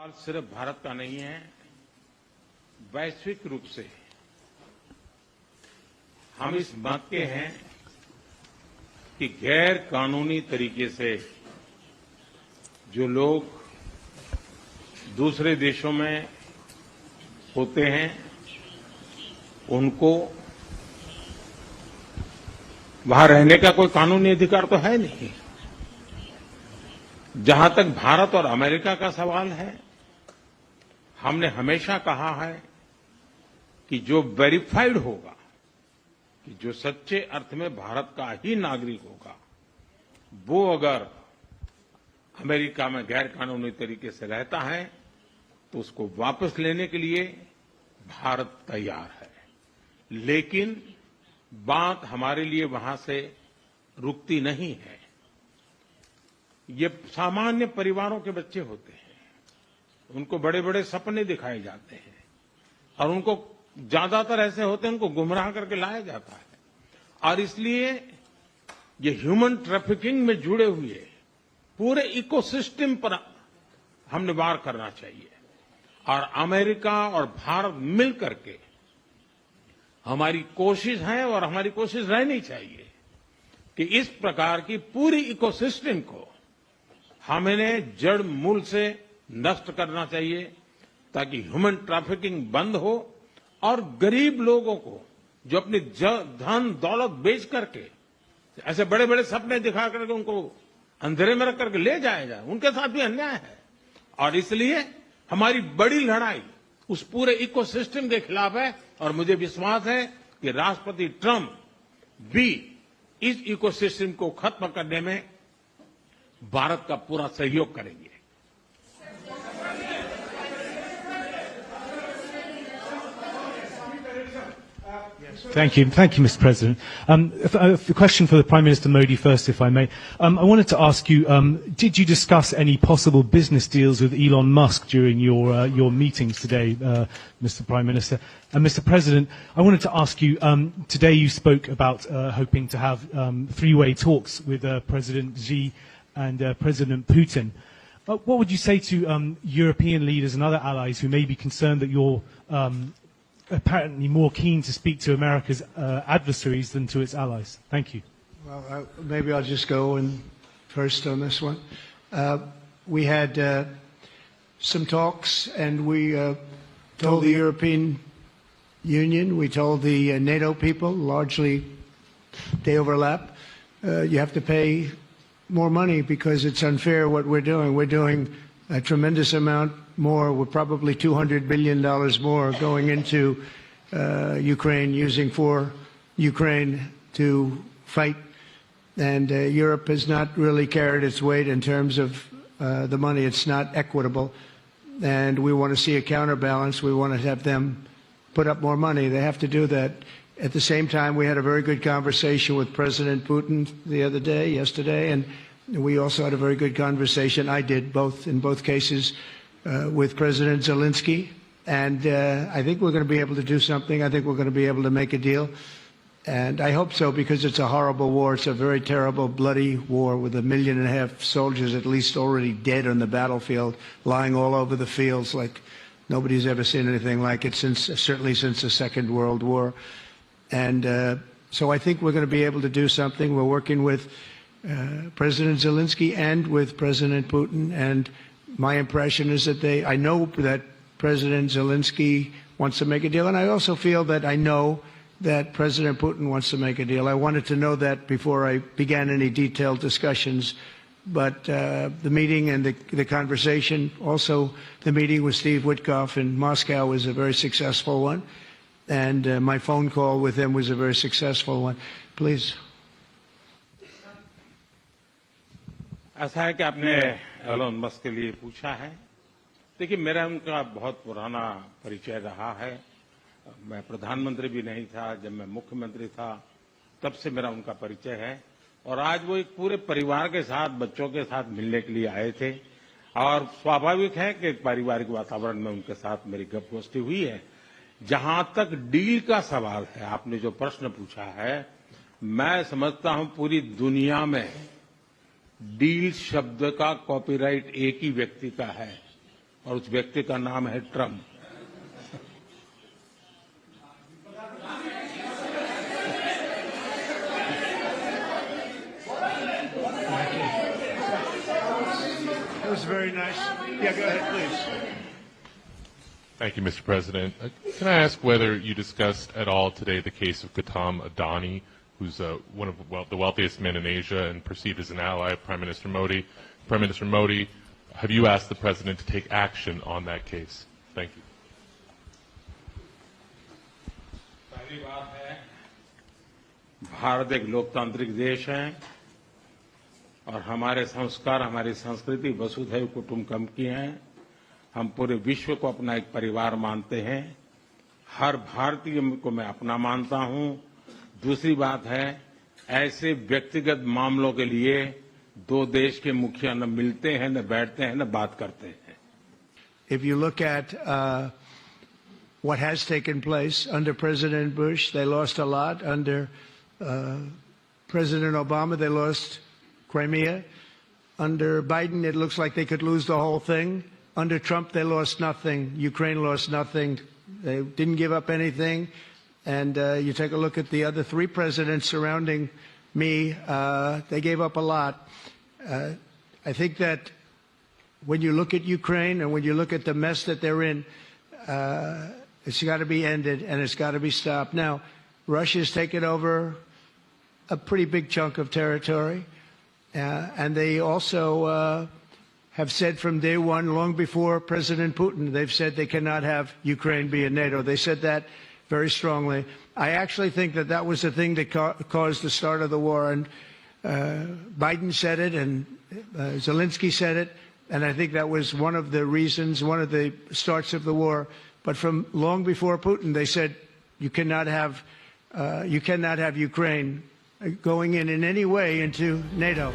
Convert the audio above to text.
सवाल सिर्फ भारत का नहीं है, वैश्विक रूप से हम इस मत के हैं कि गैर कानूनी तरीके से जो लोग दूसरे देशों में होते हैं उनको वहां रहने का कोई कानूनी अधिकार तो है नहीं। जहां तक भारत और अमेरिका का सवाल है, हमने हमेशा कहा है कि जो वेरीफाइड होगा, कि जो सच्चे अर्थ में भारत का ही नागरिक होगा, वो अगर अमेरिका में गैर कानूनी तरीके से रहता है तो उसको वापस लेने के लिए भारत तैयार है। लेकिन बात हमारे लिए वहां से रुकती नहीं है। ये सामान्य परिवारों के बच्चे होते हैं, उनको बड़े बड़े सपने दिखाए जाते हैं और उनको ज्यादातर ऐसे होते हैं उनको गुमराह करके लाया जाता है। और इसलिए ये ह्यूमन ट्रैफिकिंग में जुड़े हुए पूरे इकोसिस्टम पर हमने वार करना चाहिए। और अमेरिका और भारत मिल करके हमारी कोशिश है और हमारी कोशिश रहनी चाहिए कि इस प्रकार की पूरी इकोसिस्टम को हमें जड़ मूल से नष्ट करना चाहिए ताकि ह्यूमन ट्रैफिकिंग बंद हो और गरीब लोगों को जो अपनी धन दौलत बेच करके ऐसे बड़े बड़े सपने दिखा करके उनको अंधेरे में रख करके ले जाया जाए, उनके साथ भी अन्याय है। और इसलिए हमारी बड़ी लड़ाई उस पूरे इकोसिस्टम के खिलाफ है और मुझे विश्वास है कि राष्ट्रपति ट्रंप भी इस इकोसिस्टम को खत्म करने में भारत का पूरा सहयोग करेंगे। Thank you, Mr. President. A question for the Prime Minister Modi first, if I may. I wanted to ask you, did you discuss any possible business deals with Elon Musk during your meetings today, Mr. Prime Minister? And Mr. President, I wanted to ask you, today you spoke about hoping to have three-way talks with President Xi and President Putin. What would you say to European leaders and other allies who may be concerned that you're apparently more keen to speak to America's adversaries than to its allies? Thank you. Well, maybe I'll just go in first on this one. We had some talks, and we told the European Union, we told the NATO people, largely they overlap, you have to pay more money because it's unfair what we're doing. We're doing a tremendous amount more. We're probably $200 billion more going into Ukraine, using for Ukraine to fight. And Europe has not really carried its weight in terms of the money. It's not equitable. And we want to see a counterbalance. We want to have them put up more money. They have to do that. At the same time, we had a very good conversation with President Putin yesterday, and we also had a very good conversation. I did in both cases, with President Zelensky. And I think we're going to be able to do something. I think we're going to be able to make a deal. And I hope so, because it's a horrible war. It's a very terrible, bloody war with 1.5 million soldiers at least already dead on the battlefield, lying all over the fields like nobody's ever seen anything like it, certainly since the Second World War. And so I think we're going to be able to do something. We're working with President Zelensky and with President Putin. And my impression is that I know that President Zelensky wants to make a deal. And I also feel that I know that President Putin wants to make a deal. I wanted to know that before I began any detailed discussions. But the meeting and the conversation, also the meeting with Steve Witkoff in Moscow, was a very successful one. And my phone call with him was a very successful one. Please. ऐसा है कि आपने Elon Musk के लिए पूछा है। देखिए, मेरा उनका बहुत पुराना परिचय रहा है। मैं प्रधानमंत्री भी नहीं था जब मैं मुख्यमंत्री था, तब से मेरा उनका परिचय है। और आज वो एक पूरे परिवार के साथ, बच्चों के साथ मिलने के लिए आए थे और स्वाभाविक है कि एक पारिवारिक वातावरण में उनके साथ मेरी गपगोष्ठी हुई है। जहां तक डील का सवाल है, आपने जो प्रश्न पूछा है, मैं समझता हूं पूरी दुनिया में डील शब्द का कॉपीराइट एक ही व्यक्ति का है, और उस व्यक्ति का नाम है Trump. That was very nice. Yeah, go ahead, please. Thank you, Mr. President. Can I ask whether you discussed at all today the case of Gautam Adani, who's one of the wealthiest men in Asia and perceived as an ally of Prime Minister Modi? Prime Minister Modi, have you asked the President to take action on that case? Thank you. पहली बात है, भारत एक लोकतांत्रिक देश है और हमारे संस्कार, हमारी संस्कृति वसुधैव कुटुंबकम की है। हम पूरे विश्व को अपना एक परिवार मानते हैं। हर भारतीय को मैं अपना मानता हूं। दूसरी बात है, ऐसे व्यक्तिगत मामलों के लिए दो देश के मुखिया न मिलते हैं, न बैठते हैं, न बात करते हैं। If you look at what has taken place under President Bush, they lost a lot. Under President Obama, they lost Crimea. Under Biden, it looks like they could lose the whole thing. Under Trump, they lost nothing. Ukraine lost nothing. They didn't give up anything. And you take a look at the other three presidents surrounding me, they gave up a lot. I think that when you look at Ukraine and when you look at the mess that they're in, it's got to be ended and it's got to be stopped. Now, Russia's taken over a pretty big chunk of territory, and they also have said from day one, long before President Putin, they've said they cannot have Ukraine be in NATO. They said that very strongly. I actually think that that was the thing that caused the start of the war, and Biden said it, and Zelensky said it, and I think that was one of the reasons, one of the starts of the war. But from long before Putin, they said you cannot have Ukraine going in any way into NATO.